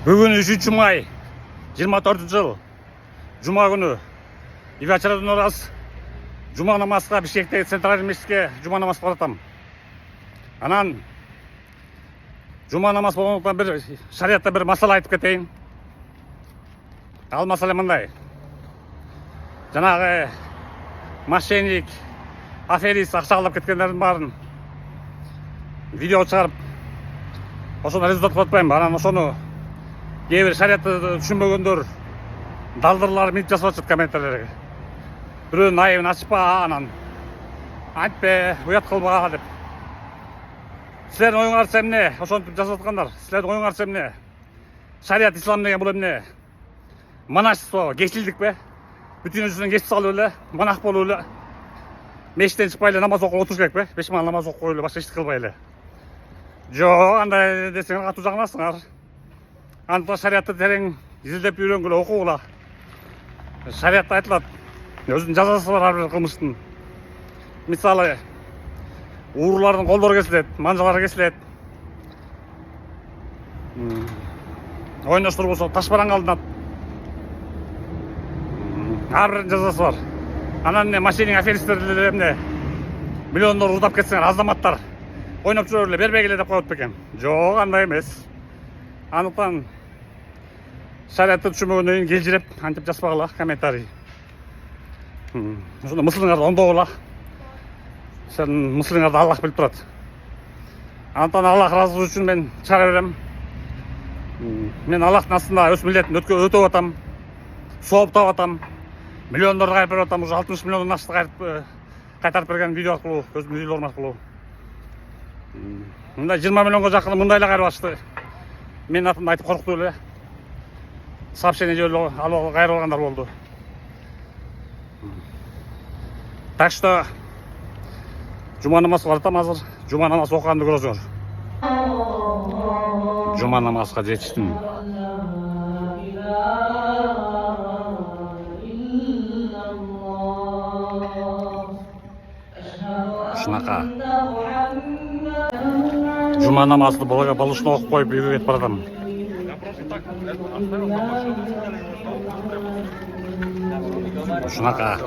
Бүгін 3 май 24 жыл Жұма күні Ивачарадан ораз Жұма намазға Бишкектегі центральный мешітке Жұма намаз баратам. Анан Жұма намаз болғандықтан бір шариатта бір масала айтып кетейін. Ал масала мындай. Жаңағы мошенник, аферист ақшалап кеткендердің барын видео шығарып, ошоны результат қылатпаймын. Анан ошоны кейбір шариатты түшінбөгендер далдырлар минт жасап жатат комментарийлерге. Біреудің айыбын ашпа, анан айтпе, уят қылба деп. Сілердің ойыңарча эмне? Ошоны жасап жатқандар. Сілердің ойыңарча эмне? Шариат ислам деген бұл эмне? Монашество, кечилдик бе? Бүтін жүзінен кешіп салып эле, монах болуп эле, мешіттен шықпай эле намаз окуп отуруш керек бе? 5 мал намаз окуп эле, башка эч кылбай эле. Жок, андай десең катуу жагынасыңар. Анда шариатты терең изилдеп үйрөнгүлө, окугула. Шариатта айтылат, өзүнүн жазасы бар ар бир кылмыштын. Мисалы, уурулардын колдору кесилет, манжалары кесилет. Ойноштор болсо таш бараңга алынат. Ар биринин жазасы бар. Анан эмне мошенник аферисттер эмне миллиондор урдап кетсеңер, азаматтар ойноп жүрө эле, бербегиле деп коет бекен. Жок, андай эмес. Анықтан шариатты түшүнбөгөндөн кийин келжиреп антип жазбагыла комментарий. Ошондо мыслыңарды оңдогула. Сенин мыслыңарды Аллах билип турат. Антан Аллах ыраазылыгы үчүн мен чыгара берем. Мен Аллахтын астында өз милдетин өтөп атам. Сооп таап атам. Миллиондорду кайрып берип атам. Уже 60 миллион акчаны кайтарып берген видео аркылуу, өзүмдүн видеолорум аркылуу. Мындай 20 миллионго жакын мындай эле кайрып ачты. Мен атымды айтып коркутуп эле сообщение жиберип алып кайрып алгандар болду. Так что Жұма намазға баратам азыр. Жұма намаз окуганды көрөсүңөр. Жұма намазга жетиштим. Ушунака Жұма намазды болушуна окуп коюп үйгө кетип баратам. Ушунака